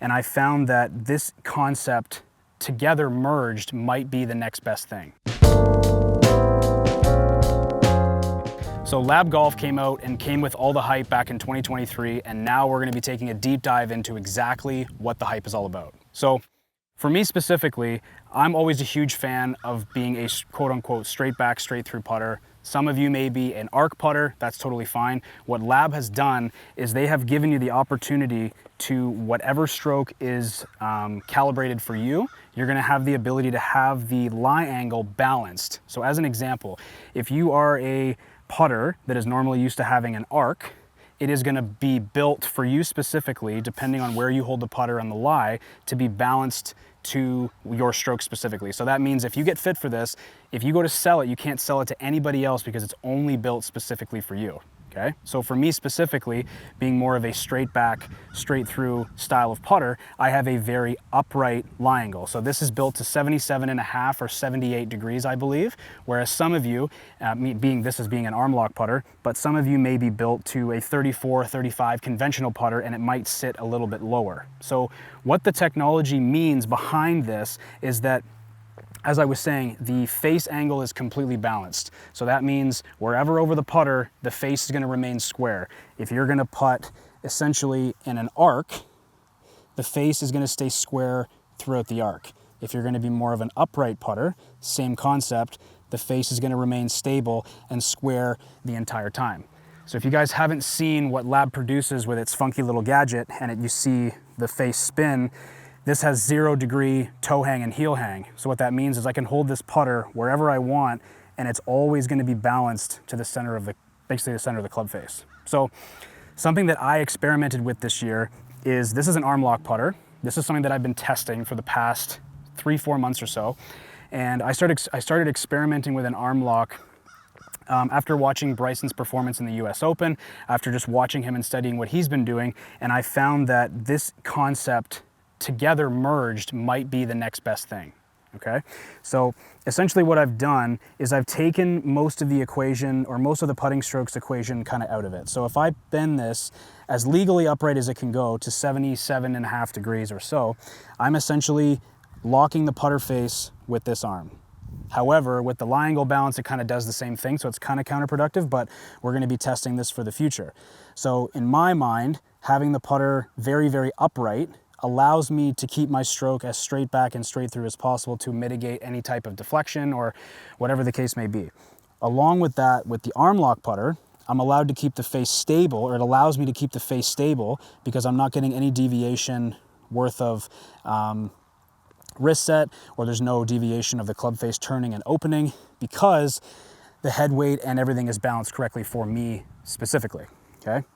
and I found that this concept together merged might be the next best thing. So Lab Golf came out and came with all the hype back in 2023, and now we're going to be taking a deep dive into exactly what the hype is all about. So for me specifically, I'm always a huge fan of being a quote-unquote straight back, straight through putter. Some of you may be an arc putter, that's totally fine. What Lab has done is they have given you the opportunity to, whatever stroke is calibrated for you, you're gonna have the ability to have the lie angle balanced. So as an example, if you are a putter that is normally used to having an arc, it is gonna be built for you specifically, depending on where you hold the putter on the lie, to be balanced to your stroke specifically. So that means if you get fit for this, if you go to sell it, you can't sell it to anybody else because it's only built specifically for you. Okay? So for me specifically, being more of a straight back, straight through style of putter, I have a very upright lie angle. So this is built to 77.5 or 78 degrees, I believe, whereas some of you, this is being an ARMLOCK putter, but some of you may be built to a 34, 35 conventional putter, and it might sit a little bit lower. So what the technology means behind this is that, as I was saying, the face angle is completely balanced. So that means wherever over the putter, the face is gonna remain square. If you're gonna putt essentially in an arc, the face is gonna stay square throughout the arc. If you're gonna be more of an upright putter, same concept, the face is gonna remain stable and square the entire time. So if you guys haven't seen what Lab produces with its funky little gadget, and you see the face spin, this has 0 degree toe hang and heel hang. So what that means is I can hold this putter wherever I want, and it's always gonna be balanced to the center of basically the center of the club face. So something that I experimented with this year is, this is an ARMLOCK putter. This is something that I've been testing for the past 3-4 months or so. And I started experimenting with an ARMLOCK after watching Bryson's performance in the US Open, after just watching him and studying what he's been doing. And I found that this concept together merged might be the next best thing, okay? So essentially what I've done is I've taken most of the equation, or most of the putting strokes equation, kind of out of it. So if I bend this as legally upright as it can go to 77.5 degrees or so, I'm essentially locking the putter face with this arm. However, with the lie angle balance, it kind of does the same thing, so it's kind of counterproductive, but we're going to be testing this for the future. So in my mind, having the putter very, very upright allows me to keep my stroke as straight back and straight through as possible to mitigate any type of deflection or whatever the case may be. Along with that, with the ARMLOCK putter, I'm allowed to keep the face stable, or it allows me to keep the face stable because I'm not getting any deviation worth of wrist set, or there's no deviation of the club face turning and opening, because the head weight and everything is balanced correctly for me specifically, okay?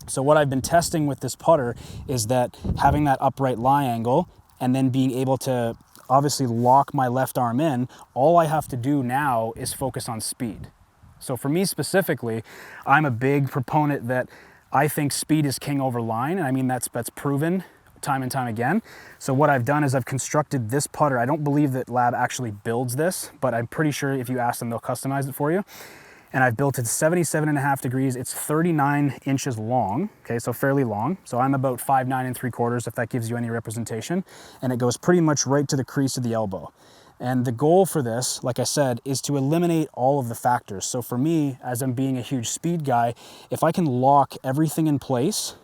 So what I've been testing with this putter is that having that upright lie angle and then being able to obviously lock my left arm in, all I have to do now is focus on speed. So for me specifically, I'm a big proponent that I think speed is king over line, and I mean that's proven time and time again. So what I've done is I've constructed this putter. I don't believe that Lab actually builds this, but I'm pretty sure if you ask them, they'll customize it for you. And I've built it 77.5 degrees. It's 39 inches long, okay, so fairly long. So I'm about 5'9 3/4", if that gives you any representation. And it goes pretty much right to the crease of the elbow. And the goal for this, like I said, is to eliminate all of the factors. So for me, as I'm being a huge speed guy, if I can lock everything in place,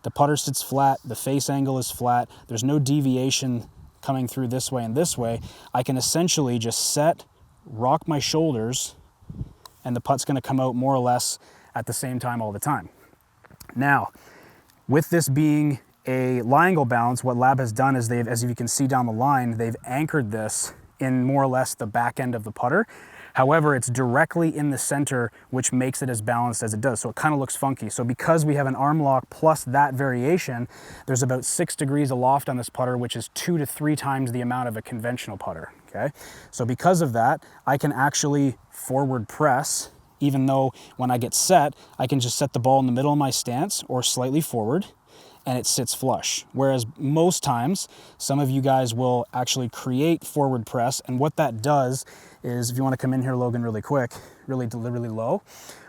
the putter sits flat, the face angle is flat, there's no deviation coming through this way and this way, I can essentially just set, rock my shoulders, and the putt's gonna come out more or less at the same time all the time. Now, with this being a lie angle balance, what Lab has done is they've, as you can see down the line, they've anchored this in more or less the back end of the putter. However, it's directly in the center, which makes it as balanced as it does. So it kind of looks funky. So because we have an ARMLOCK plus that variation, there's about 6 degrees aloft on this putter, which is 2 to 3 times the amount of a conventional putter, okay? So because of that, I can actually forward press, even though when I get set, I can just set the ball in the middle of my stance or slightly forward, and it sits flush. Whereas most times, some of you guys will actually create forward press, and what that does is, if you wanna come in here, Logan, really quick, really low,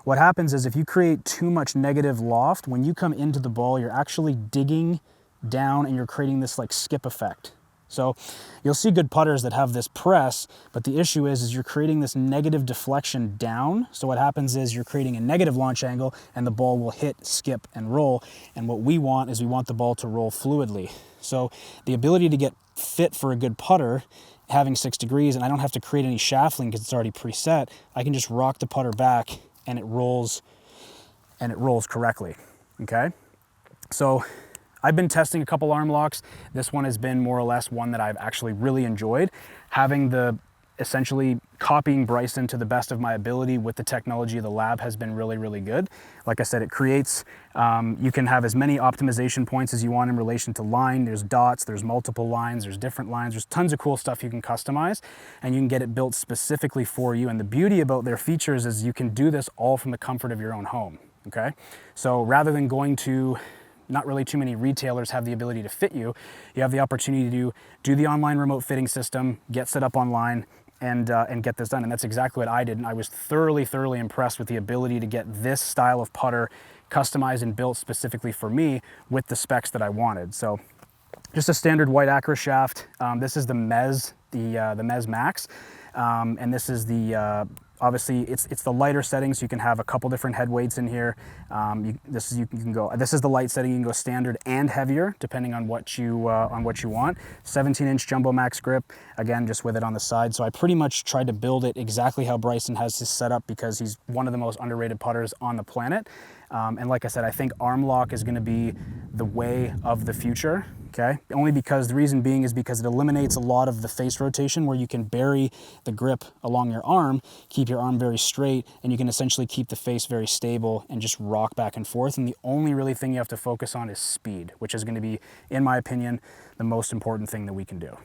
what happens is if you create too much negative loft, when you come into the ball, you're actually digging down and you're creating this like skip effect. So you'll see good putters that have this press, but the issue is you're creating this negative deflection down. So what happens is you're creating a negative launch angle and the ball will hit, skip, and roll. And what we want is we want the ball to roll fluidly. So the ability to get fit for a good putter, having 6 degrees, and I don't have to create any shaftling because it's already preset, I can just rock the putter back and it rolls correctly, okay? So I've been testing a couple arm locks. This one has been more or less one that I've actually really enjoyed. Having the, essentially copying Bryson to the best of my ability with the technology of the lab has been really, really good. Like I said, it creates, you can have as many optimization points as you want in relation to line. There's dots, there's multiple lines, there's different lines, there's tons of cool stuff you can customize, and you can get it built specifically for you. And the beauty about their features is you can do this all from the comfort of your own home, okay? So rather than going to, not really too many retailers have the ability to fit you, you have the opportunity to do the online remote fitting system, get set up online, and get this done. And that's exactly what I did. And I was thoroughly, thoroughly impressed with the ability to get this style of putter customized and built specifically for me with the specs that I wanted. So just a standard white Acro shaft. This is the Mezz, the Mezz Max. And this is the, obviously it's the lighter setting, so you can have a couple different head weights in here. This is the light setting. You can go standard and heavier depending on what you want. 17-inch jumbo max grip, again, just with it on the side. So I pretty much tried to build it exactly how Bryson has his setup because he's one of the most underrated putters on the planet. And like I said, I think ARMLOCK is going to be the way of the future. Okay, only because the reason being is because it eliminates a lot of the face rotation where you can bury the grip along your arm, keep your arm very straight, and you can essentially keep the face very stable and just rock back and forth. And the only really thing you have to focus on is speed, which is going to be, in my opinion, the most important thing that we can do.